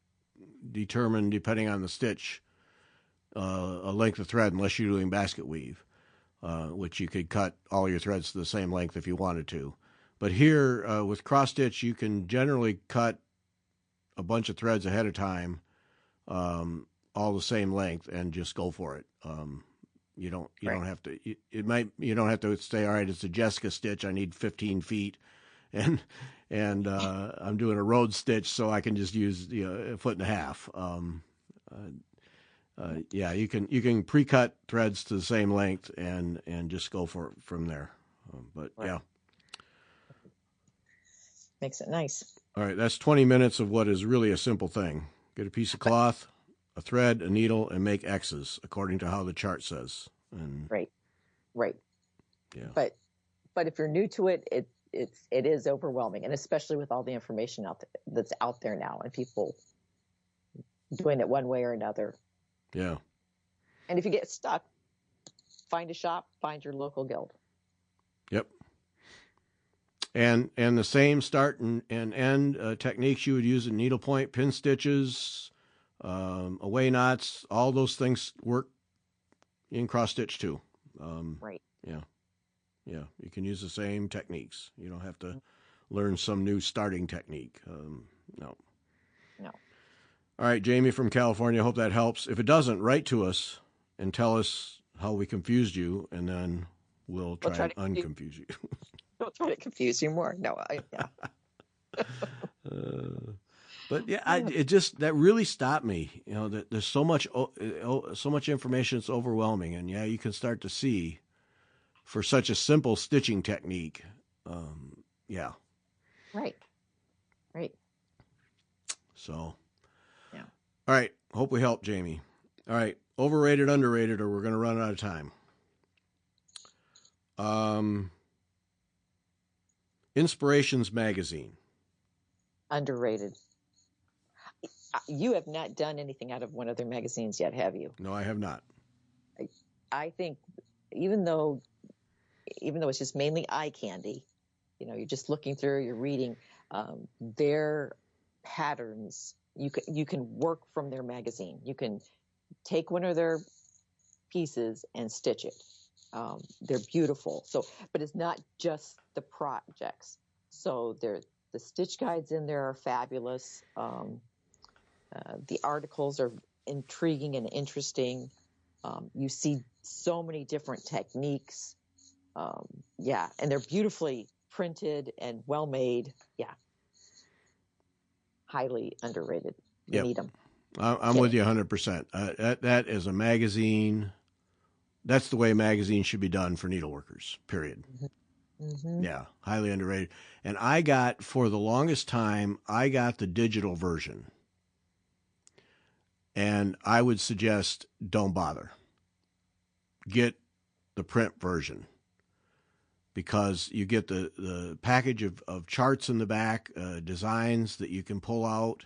determine, depending on the stitch, a length of thread, unless you're doing basket weave. Which you could cut all your threads to the same length if you wanted to. But here, with cross stitch, you can generally cut a bunch of threads ahead of time, all the same length, and just go for it. You don't have to. You don't have to say, all right, it's a Jessica stitch. I need 15 feet, and I'm doing a road stitch, so I can just use a foot and a half. You can pre-cut threads to the same length and just go for it from there. Yeah. Makes it nice. All right, that's 20 minutes of what is really a simple thing. Get a piece of cloth, a thread, a needle, and make X's according to how the chart says. And right. Yeah. But if you're new to it, it is overwhelming, and especially with all the information that's out there now, and people doing it one way or another. Yeah. And if you get stuck, find a shop, find your local guild. Yep. And the same start and end techniques you would use in needlepoint, pin stitches, away knots, all those things work in cross stitch too. Right. Yeah. Yeah. You can use the same techniques. You don't have to learn some new starting technique. No. All right, Jamie from California. Hope that helps. If it doesn't, write to us and tell us how we confused you, and then we'll try to unconfuse you. We'll try to confuse you more. No, yeah. But yeah, that really stopped me. That there's so much information. It's overwhelming, and yeah, you can start to see for such a simple stitching technique. Yeah. Right. So. Yeah. All right. Hope we helped, Jamie. All right. Overrated, underrated, or we're going to run out of time. Inspirations Magazine. Underrated. You have not done anything out of one of their magazines yet, have you? No, I have not. I think even though it's just mainly eye candy, you're just looking through, you're reading, their patterns, you can work from their magazine. You can take one of their pieces and stitch it. They're beautiful. But it's not just the projects. So the stitch guides in there are fabulous. The articles are intriguing and interesting. You see so many different techniques. And they're beautifully printed and well made. Yeah. Highly underrated. You need them. I'm with you 100%. That is a magazine that's the way magazines should be done for needleworkers, period. Mm-hmm. Yeah, highly underrated. And I got, for the longest time, I got the digital version. And I would suggest don't bother. Get the print version, because you get the package of charts in the back, designs that you can pull out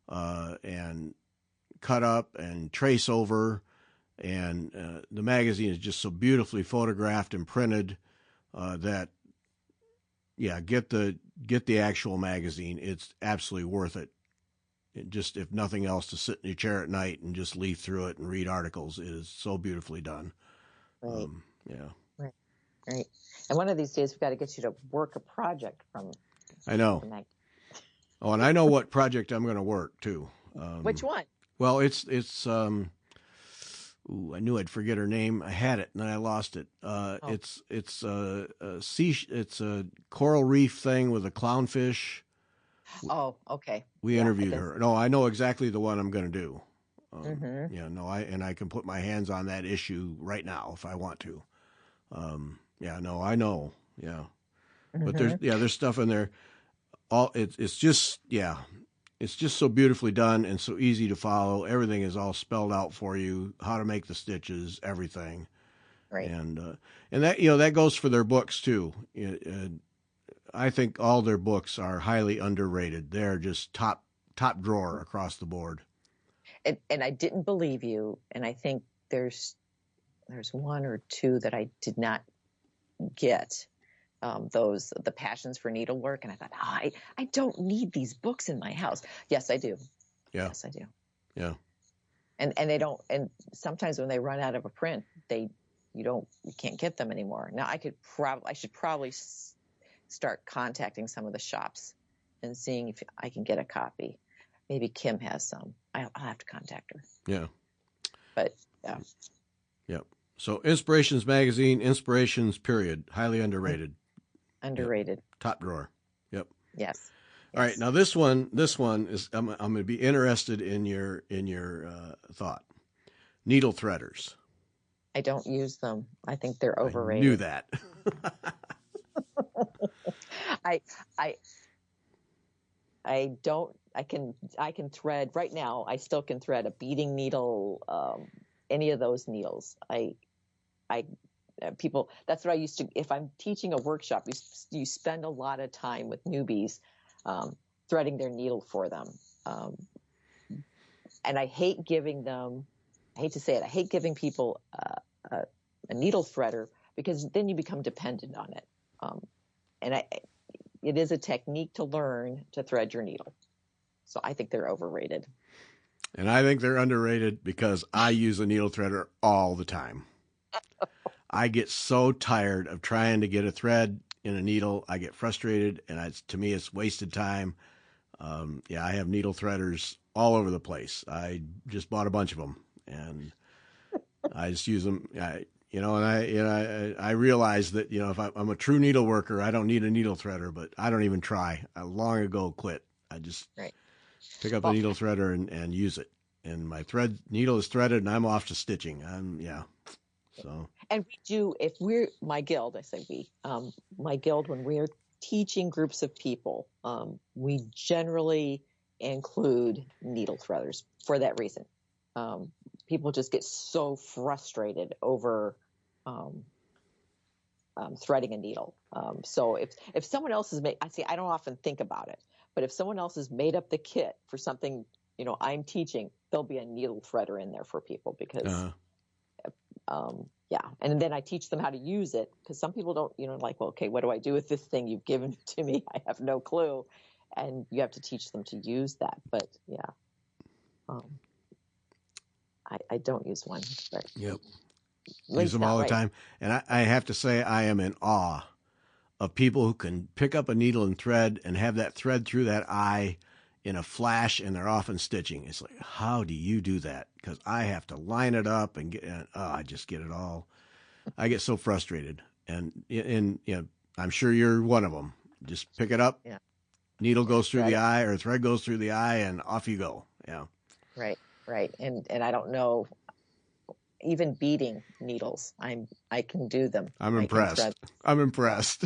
and cut up and trace over. And the magazine is just so beautifully photographed and printed that, yeah, get the actual magazine. It's absolutely worth it. Just, if nothing else, to sit in your chair at night and just leaf through it and read articles. It is so beautifully done. Right. Yeah. Right. And one of these days we've got to get you to work a project from. I know. Oh, and I know what project I'm going to work too. Which one? Well, it's I knew I'd forget her name. I had it and then I lost it. It's a coral reef thing with a clownfish. Oh, okay. We interviewed her. No, I know exactly the one I'm going to do. Yeah, no, I can put my hands on that issue right now if I want to. Yeah, no, I know. Yeah, but there's stuff in there. It's just so beautifully done and so easy to follow. Everything is all spelled out for you, how to make the stitches, everything. Right. And that, that goes for their books too. I think all their books are highly underrated. They're just top drawer across the board. And I didn't believe you, and I think there's one or two that I did not get. The passions for needlework, and I thought, I don't need these books in my house. Yes, I do. Yeah. Yes, I do. Yeah. And they don't. And sometimes when they run out of a print, you can't get them anymore. Now I should probably start contacting some of the shops and seeing if I can get a copy. Maybe Kim has some. I'll have to contact her. Yeah. But yeah. Yep. So Inspirations Magazine, Inspirations period, highly underrated. Underrated. Yep. Top drawer. Yep. Yes. All right. Now this one is I'm going to be interested in your thought. Needle threaders. I don't use them. I think they're overrated. I knew that. I don't. I can thread right now. I still can thread a beading needle, any of those needles. People. That's what I used to. If I'm teaching a workshop, you spend a lot of time with newbies, threading their needle for them, and I hate giving them. I hate to say it. I hate giving people a needle threader, because then you become dependent on it. And it is a technique to learn to thread your needle. So I think they're overrated. And I think they're underrated, because I use a needle threader all the time. I get so tired of trying to get a thread in a needle. I get frustrated, and to me, it's wasted time. I have needle threaders all over the place. I just bought a bunch of them, and I just use them. I realize that, if I'm a true needle worker, I don't need a needle threader, but I don't even try. I long ago quit. I just pick up the needle threader and use it. And my needle is threaded and I'm off to stitching. So. And we do, if we're, my guild, I say we, my guild, when we're teaching groups of people, we generally include needle threaders for that reason. People just get so frustrated over threading a needle. So if someone else has I don't often think about it, but if someone else has made up the kit for something, I'm teaching, there'll be a needle threader in there for people, because, and then I teach them how to use it, because some people don't, well, okay, what do I do with this thing you've given to me? I have no clue. And you have to teach them to use that. But I don't use one. But yep. Use them all the time. And I have to say, I am in awe of people who can pick up a needle and thread and have that thread through that eye in a flash, and they're off and stitching. It's like, how do you do that? Because I have to line it up and I just get it all. I get so frustrated. And I'm sure you're one of them. Just pick it up. Yeah. Needle goes through the eye, or thread goes through the eye, and off you go. Yeah. Right. And I don't know. even beading needles. I can do them. I'm I can impressed. thread. I'm impressed.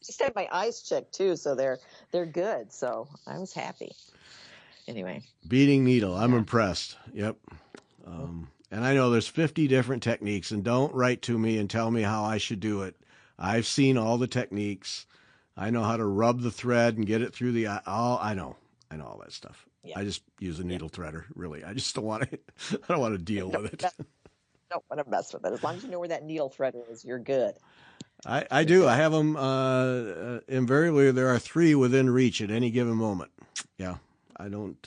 Just had my eyes checked too, so they're good. So I was happy. Anyway, Beading needle. I'm yeah. impressed. Yep. And I know there's 50 different techniques, and don't write to me and tell me how I should do it. I've seen all the techniques. I know how to rub the thread and get it through the all. I know all that stuff. Yeah. I just use a needle threader. Really, I just don't want to. I don't want to deal with it. Don't want to mess with it. As long as you know where that needle threader is, you're good. I do. I have them. Invariably, there are 3 within reach at any given moment. Yeah, I don't.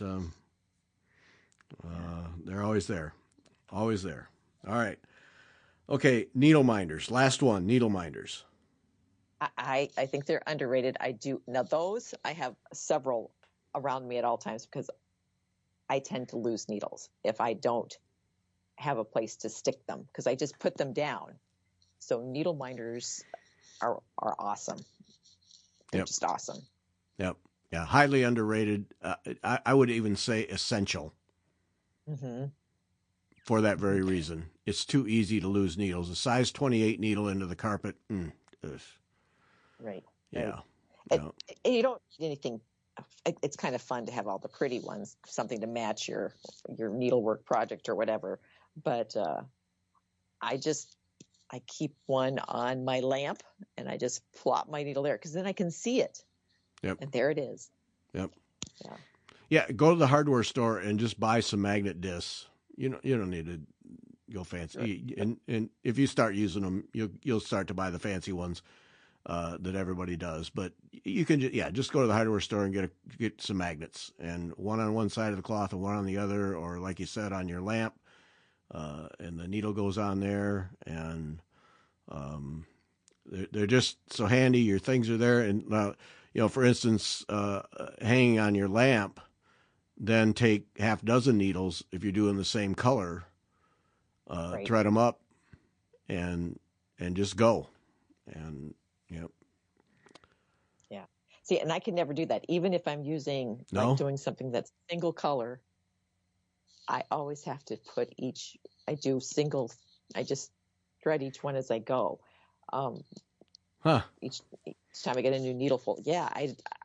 They're always there. Always there. All right. Okay, needle minders. Last one, needle minders. I think they're underrated. I do. Now, those, I have several around me at all times because I tend to lose needles if I don't have a place to stick them because I just put them down. So needle minders are awesome. They're just awesome. Yep. Yeah, highly underrated. I would even say essential. Mm-hmm. For that very reason. It's too easy to lose needles. A size 28 needle into the carpet. Right. Yeah. Right. And you don't need anything. It's kind of fun to have all the pretty ones, something to match your needlework project or whatever. But I keep one on my lamp and I just plop my needle there because then I can see it. Yep. And there it is. Yep. Yeah. Yeah. Go to the hardware store and just buy some magnet discs. You don't need to go fancy. Right. And if you start using them, you'll start to buy the fancy ones that everybody does. But you can just go to the hardware store and get some magnets, and one on one side of the cloth and one on the other, or like you said, on your lamp. And the needle goes on there, and they're just so handy. Your things are there, and for instance, hanging on your lamp. Then take half dozen needles if you're doing the same color, right. Thread them up, and just go, and yep. Yeah. See, and I can never do that. Even if I'm using like doing something that's single color, I always have to put each. I do single. I just thread each one as I go. Each time I get a new needle fold. Yeah,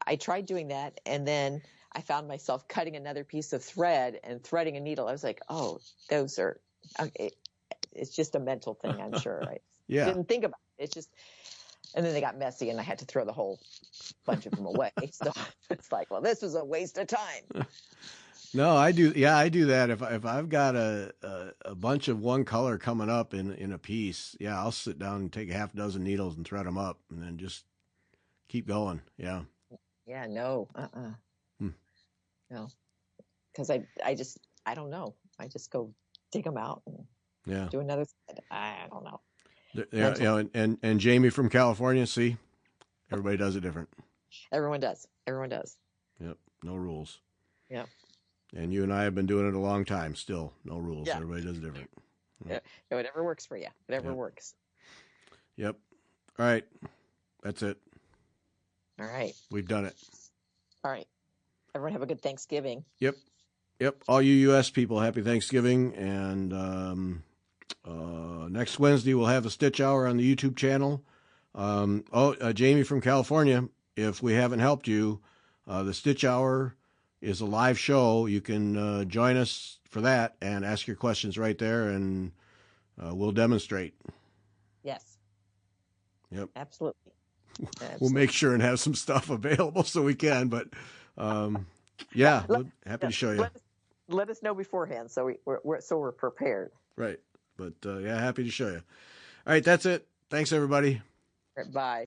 I tried doing that, and then I found myself cutting another piece of thread and threading a needle. I was like, oh, those are, it's just a mental thing, I'm sure. I didn't think about it. It's just, and then they got messy and I had to throw the whole bunch of them away. So it's like, well, this was a waste of time. No, I do. Yeah, I do that. If I've got a bunch of one color coming up in a piece, I'll sit down and take a half dozen needles and thread them up and then just keep going. Yeah. Yeah, no. No, because I don't know. I just go dig them out and do another thread. I don't know. Yeah, and Jamie from California, see, everybody does it different. Everyone does. Yep, no rules. Yep. And you and I have been doing it a long time. Still, no rules. Yeah. Everybody does it different. Yeah, whatever works for you. Whatever works. Yep. All right, that's it. All right. We've done it. All right. Everyone have a good Thanksgiving. Yep. All you U.S. people, happy Thanksgiving. And next Wednesday, we'll have the Stitch Hour on the YouTube channel. Jamie from California, if we haven't helped you, the Stitch Hour is a live show. You can join us for that and ask your questions right there, and we'll demonstrate. Yes. Yep. Absolutely. We'll make sure and have some stuff available so we can, but... happy to show you. Let us know beforehand so we're prepared. Right, but happy to show you. All right, that's it. Thanks, everybody. Bye.